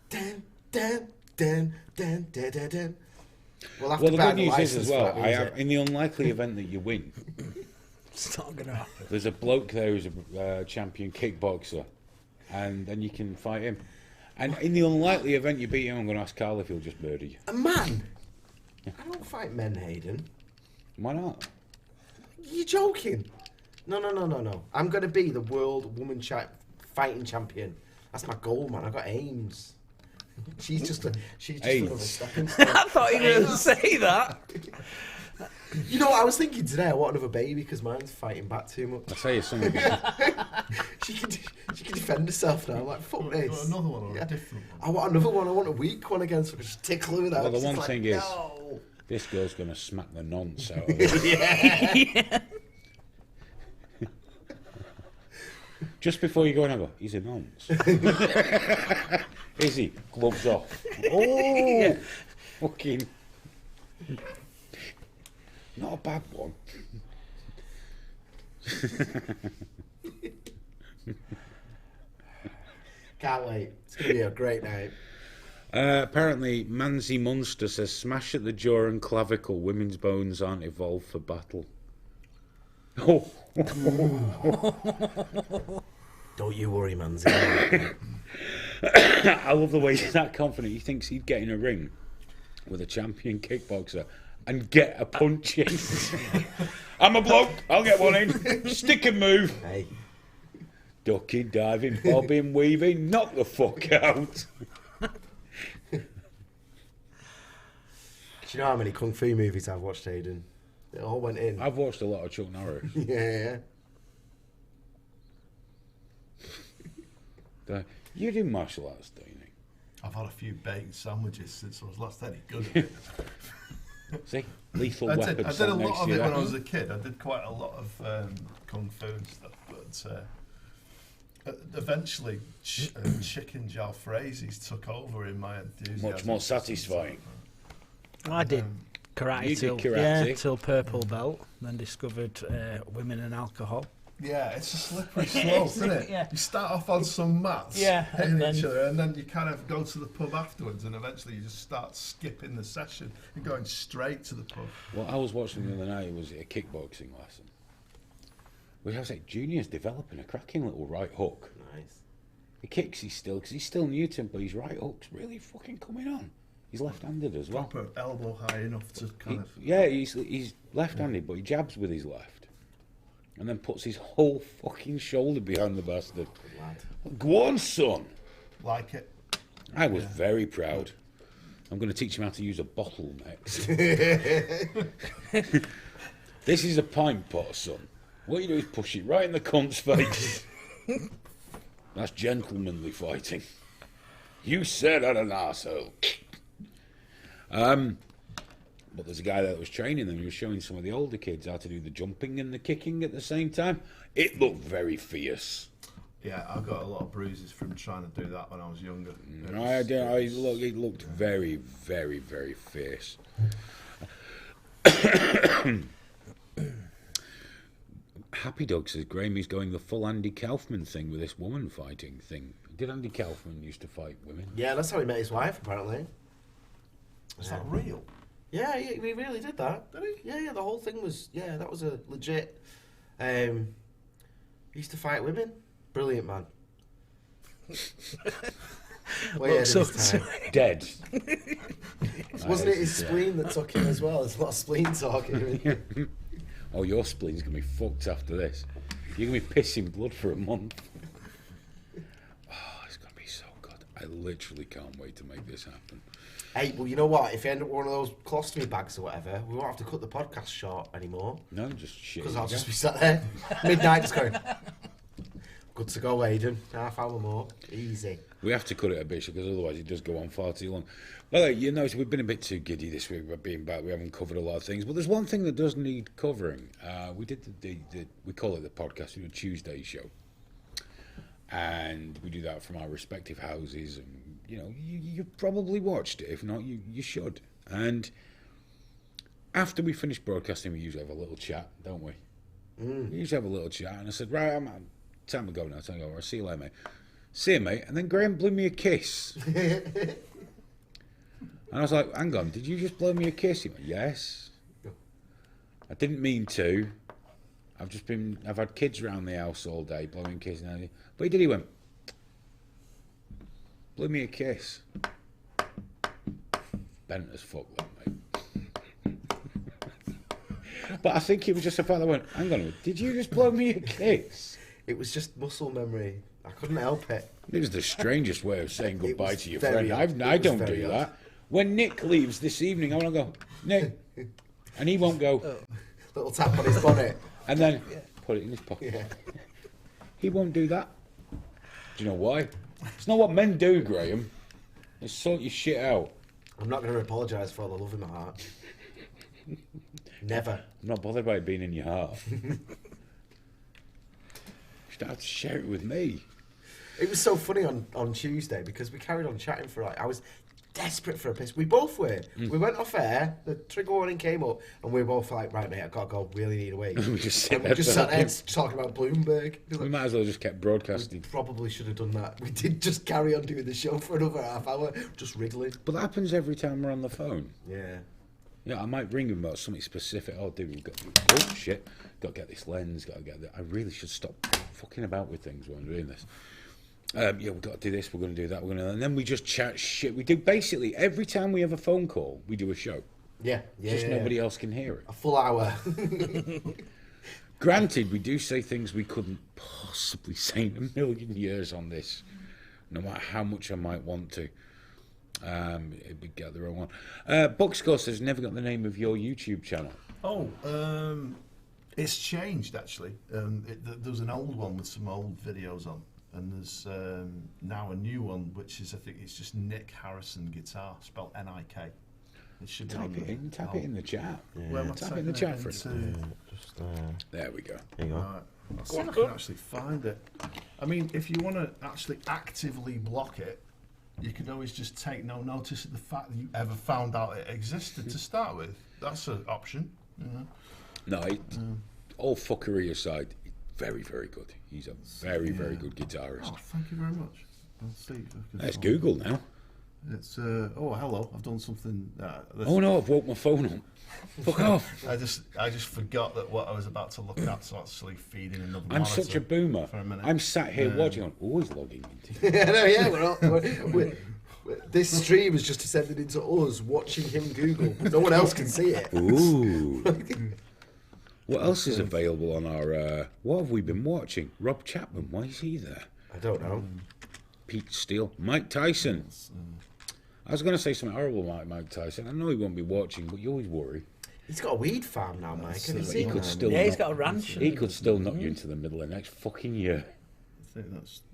Dun, dun, dun, dun, dun, dun, dun. We'll have Well, to the buy good news is license as for well. that music. In the unlikely event that you win, It's not going to happen. there's a bloke there who's a champion kickboxer, and then you can fight him. And in the unlikely event you beat him, I'm going to ask Carl if he'll just murder you. A man? I don't fight men, Hayden. Why not? You're joking? No. I'm going to be the world fighting champion. That's my goal, man. I've got aims. She's just another stepping stone. I thought you were going to say that. You know what I was thinking today? I want another baby because mine's fighting back too much. I'll tell you something. She can defend herself now. I'm like, fuck You this. want another one or a different one? I want another one. I want a weak one again so I can just tickle her with that. Well, the It's one like, thing is- no. This girl's going to smack the nonce out of it. Just before you go in, I go, he's a nonce. Is he? Gloves off. Oh, fucking. Not a bad one. Can't wait. It's going to be a great night. Apparently, Manzi Munster says, smash at the jaw and clavicle. Women's bones aren't evolved for battle. Oh. Don't you worry, Manzi. I love the way he's that confident. He thinks he'd get in a ring with a champion kickboxer and get a punch in. I'm a bloke. I'll get one in. Stick and move. Hey. Ducking, diving, bobbing, weaving. Knock the fuck out. Do you know how many Kung Fu movies I've watched, Hayden? They all went in. I've watched a lot of Chuck Norris. Yeah. You do martial arts, don't you? I've had a few bacon sandwiches since I was last any good at it. See? Lethal I Weapon. did a sat lot next of to you it when there. I was a kid. I did quite a lot of Kung Fu and stuff, but eventually, chicken jalfrezis took over in my enthusiasm. Much more satisfying. I did karate, You did till, karate. Yeah, till purple belt, then discovered women and alcohol. Yeah, it's a slippery slope, isn't it? Yeah. You start off on some mats, Yeah, hitting and each then- other, and then you kind of go to the pub afterwards, and eventually you just start skipping the session and going straight to the pub. What I was watching the other night was a kickboxing lesson. We have like Junior's developing a cracking little right hook. Nice. He kicks, he's still new to him, but his right hook's really fucking coming on. He's left-handed as well. Proper elbow high enough to kind of. Yeah, he's left-handed, but he jabs with his left, and then puts his whole fucking shoulder behind the bastard. Lad. Go on, son. Like it. I was very proud. I'm going to teach him how to use a bottle next. This is a pint pot, son. What you do is push it right in the cunt's face. That's gentlemanly fighting. You said I'm an arsehole. But there's a guy that was training them. He was showing some of the older kids how to do the jumping and the kicking at the same time. It looked very fierce. Yeah, I got a lot of bruises from trying to do that when I was younger. It looked very, very, very fierce. Happy Dog says Grahamy's going the full Andy Kaufman thing with this woman fighting thing. Did Andy Kaufman used to fight women? Yeah, that's how he met his wife, apparently. Is that real? Yeah, he really did that. Did he? Yeah, the whole thing was, that was a legit. He used to fight women. Brilliant man. Way ahead of his time. Dead. Wasn't it his spleen that took him as well? There's a lot of spleen talking. Oh, your spleen's going to be fucked after this. You're going to be pissing blood for a month. Oh, it's going to be so good. I literally can't wait to make this happen. Hey, well, you know what? If you end up with one of those colostomy bags or whatever, we won't have to cut the podcast short anymore. No, just shit. Because I'll just be sat there, midnight, just going, good to go, Aidan. Half hour more. Easy. We have to cut it a bit because otherwise it does go on far too long. By the way, you notice we've been a bit too giddy this week about being back. We haven't covered a lot of things, but there's one thing that does need covering. We did we call it the podcast, we do a Tuesday show, and we do that from our respective houses. And you probably watched it. If not, you should. And after we finish broadcasting, we usually have a little chat, don't we? We usually have a little chat, and I said, right, time to go now. Time to go. I'll see you later, mate. See you, mate. And then Graham blew me a kiss. And I was like, hang on, did you just blow me a kiss? He went, yes. I didn't mean to. I've had kids around the house all day blowing kisses and everything. But he did, he went, blew me a kiss. Bent as fuck, that, mate. But I think it was just the fact that I went, hang on a minute, did you just blow me a kiss? It was just muscle memory. I couldn't help it. It was the strangest way of saying goodbye was to your very friend. odd. I It was don't very do odd. that. When Nick leaves this evening, I want to go, Nick. And he won't go. Little tap on his bonnet. And then put it in his pocket. Yeah. He won't do that. Do you know why? It's not what men do, Graham. They sort your shit out. I'm not going to apologise for all the love in my heart. Never. I'm not bothered by it being in your heart. You should have to share it with me. It was so funny on Tuesday because we carried on chatting for I was desperate for a piss. We both were. We went off air, the trigger warning came up, and we were both like, right, mate, I've got to go, really need a wee. We just sit And we there just sat there talking. talking about Bloomberg. We might as well just kept broadcasting. Probably should have done that. We did just carry on doing the show for another half hour, just wriggling. But that happens every time we're on the phone. Yeah. Yeah, I might ring him about something specific. Oh, dude, we've got shit. Got to get this lens. Got to get that. I really should stop fucking about with things when I'm doing this. Yeah, we've got to do this. We're going to do that. And then we just chat shit. We do basically every time we have a phone call, we do a show. Yeah. Just nobody else can hear it. A full hour. Granted, we do say things we couldn't possibly say in a million years on this, no matter how much I might want to. It'd get the wrong one. Buckscore says, never got the name of your YouTube channel. Oh, it's changed actually. There was an old one with some old videos on, and there's now a new one, which is, I think it's just Nick Harrison Guitar, spelled N-I-K. It should be Type it in the chat. Where am I Type it in the typing chat for it us. into? Just, There we go. there you go. Right, I'll see if I can actually find it. I mean, if you want to actually actively block it, you can always just take no notice of the fact that you ever found out it existed to start with. That's an option. You know? No, all fuckery aside, very, very good. He's a very, very good guitarist. Oh, thank you very much. I'll see if I can Let's find Google now. It's oh hello, I've done something. Oh no, I've woke my phone up. Fuck off. I just forgot that what I was about to look at, so actually feeding another. I'm such a boomer. For a minute. I'm sat here watching. I'm always logging into. This stream is just descended into us watching him Google. No one else can see it. Ooh. What else is available on our? What have we been watching? Rob Chapman. Why is he there? I don't know. Pete Steele. Mike Tyson. I was going to say something horrible about Mike Tyson. I know he won't be watching, but you always worry. He's got a weed farm now, Mike. Have you He seen could that? still. Yeah, he's knock- got a ranch. He could still knock you into the middle of next fucking year. I think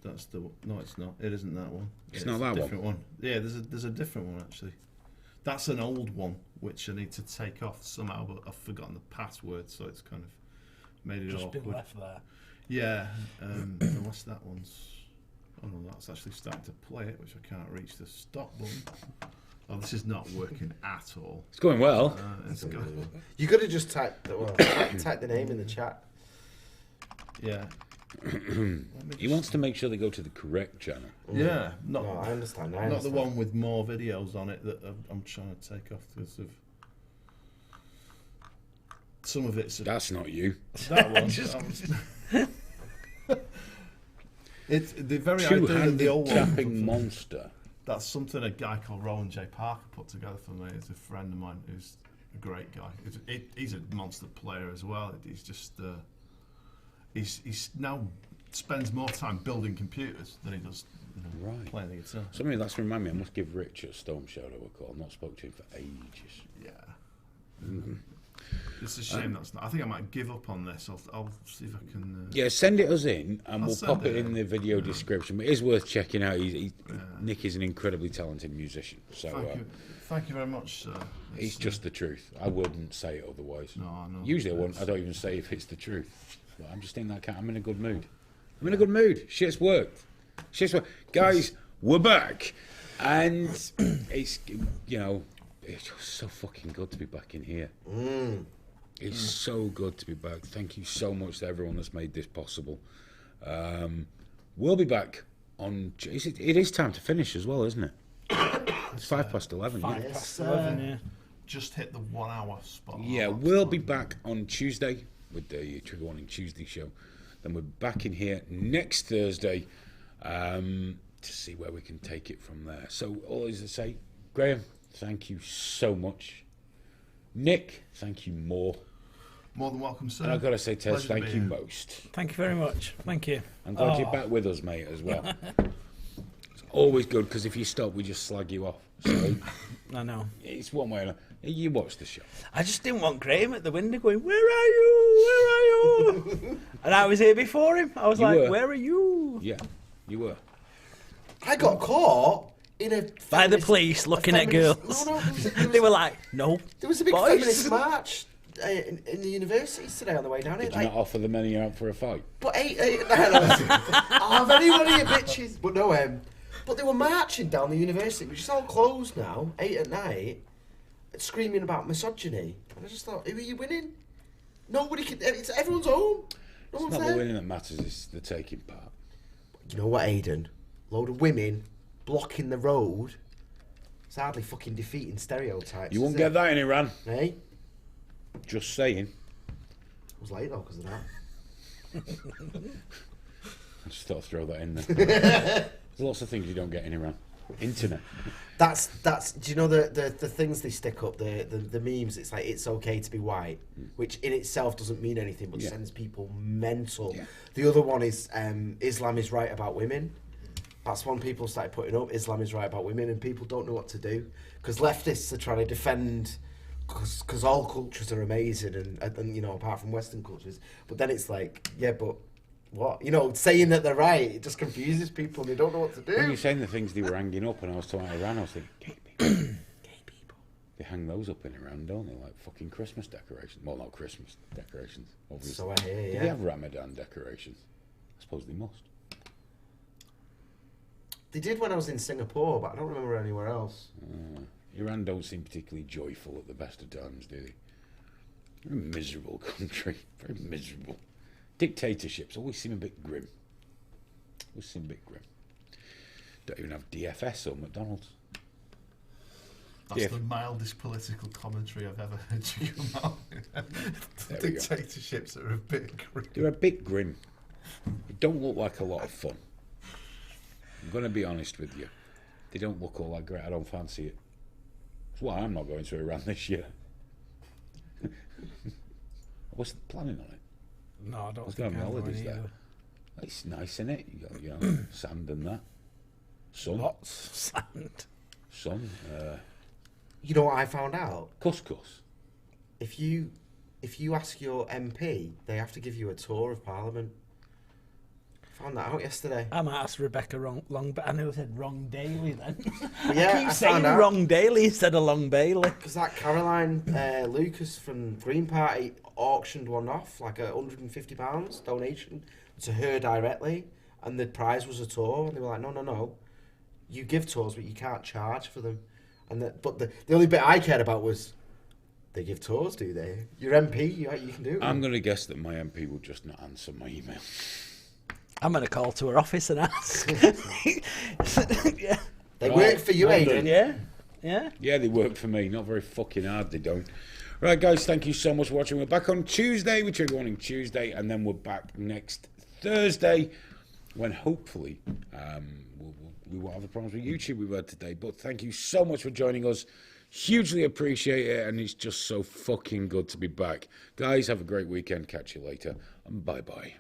that's the no, it's not. It isn't that one. It's not a that different one. Yeah, there's a different one actually. That's an old one which I need to take off somehow, but I've forgotten the password, so it's kind of made it Just been awkward. left there. Yeah, unless that one's. Oh no, that's actually starting to play it, which I can't reach the stop button. Oh, this is not working at all. It's going well. It's good. You could have just typed the name in the chat. Yeah. He wants to make sure they go to the correct channel. Yeah, not No, I understand. not the one with more videos on it that I'm trying to take off because of some of it's That's not you. that one. It's the very idea that Two-handed the old tapping one. monster. That's something a guy called Rowan J. Parker put together for me. He's a friend of mine who's a great guy. He's a monster player as well. He's just he's now spends more time building computers than he does Right. playing the guitar. Somebody that's remind me. I must give Rich a Storm Shadow a call. I've not spoke to him for ages. Yeah. It's a shame that's not. I think I might give up on this. I'll see if I can. Yeah, send it us in, and we'll send pop it it in the video description. But it is worth checking out. Nick is an incredibly talented musician. So Thank you very much, sir. it's just the truth. I wouldn't say it otherwise. No, I know. Usually I wouldn't. I don't even say if it's the truth. But I'm just in that kind. I'm in a good mood. I'm in a good mood. Shit's worked. Shit's worked. Guys, we're back, and it's it's just so fucking good to be back in here. It's so good to be back. Thank you so much to everyone that's made this possible. We'll be back on. It is time to finish as well, isn't it? It's 11:05. Yeah. Past 11, yeah. Just hit the 1 hour spot. Yeah, we'll be back on Tuesday with the Trigger Warning Tuesday show. Then we're back in here next Thursday to see where we can take it from there. So, all is to say, Graham, thank you so much. Nick, thank you more. More than welcome, sir. And I've got to say, Tez, Pleasure to thank be you here. most. Thank you very much. Thank you. I'm glad you're back with us, mate, as well. It's always good because if you stop, we just slag you off. So I know. it's one way or another. You watch the show. I just didn't want Graham at the window going, "Where are you? Where are you?" And I was here before him. I was You like, were. "Where are you?" Yeah, you were. I got caught in a By the feminist- police a looking at feminist- girls. No, They were like, "No." there was a big boys. feminist march in the universities today on the way down here. Did you not offer the money out for a fight? But I'll have any one of you bitches. But no, but they were marching down the university, which is all closed now, 8 at night, screaming about misogyny. And I just thought, who are you winning? Nobody can. It's everyone's home. No It's one's not the there. winning that matters, it's the taking part. You know what, Aidan? Load of women blocking the road. It's hardly fucking defeating stereotypes. You won't is get it? that in Iran. Hey, Just saying. I was late though because of that. I just thought I'd throw that in there. There's lots of things you don't get in Iran. Internet. That's. Do you know the things they stick up the memes? It's like it's okay to be white, which in itself doesn't mean anything, but Yeah. sends people mental. Yeah. The other one is Islam is right about women. That's one people started putting up. Islam is right about women, and people don't know what to do because leftists are trying to defend because all cultures are amazing and you know apart from Western cultures. But then it's like but. What? You know, saying that they're right, it just confuses people and they don't know what to do. When you're saying the things they were hanging up and I was talking about Iran, I was thinking, gay people. Gay people. They hang those up in Iran, don't they? Like fucking Christmas decorations. Well, not Christmas decorations, obviously. So I hear, Do yeah. they have Ramadan decorations? I suppose they must. They did when I was in Singapore, but I don't remember anywhere else. Iran don't seem particularly joyful at the best of times, do they? Very miserable country. Very miserable. Dictatorships always seem a bit grim. Always seem a bit grim. Don't even have DFS or McDonald's. That's the mildest political commentary I've ever heard you come out with. Dictatorships are a bit grim. They're a bit grim. They don't look like a lot of fun. I'm going to be honest with you. They don't look all that great. I don't fancy it. That's why I'm not going to Iran this year. What's the planning on it? No, I don't Let's think go on I'm going holidays there. either. It's nice, isn't it? You got, sand and that. Sun. Lots of sand. Sun. You know what I found out? Couscous. If you ask your MP, they have to give you a tour of Parliament. I found that out yesterday. I might ask Rebecca Long. I know I said Wrong Daily then. Yeah, I keep I saying found out. Wrong Daily instead of Long Bailey. Because that Caroline Lucas from Green Party auctioned one off, like £150 donation to her directly, and the prize was a tour. And they were like, no, you give tours, but you can't charge for them. And the only bit I cared about was, they give tours, do they? Your MP, you can do it. I'm going to guess that my MP will just not answer my email. I'm going to call to her office and ask. Yeah. They work for you, well Aidan. done. Yeah. Yeah, they work for me. Not very fucking hard, they don't. Right, guys, thank you so much for watching. We're back on Tuesday, with Trigger Warning Tuesday, and then we're back next Thursday, when hopefully we won't have the problems with YouTube we had today. But thank you so much for joining us. Hugely appreciate it, and it's just so fucking good to be back. Guys, have a great weekend. Catch you later, and bye-bye.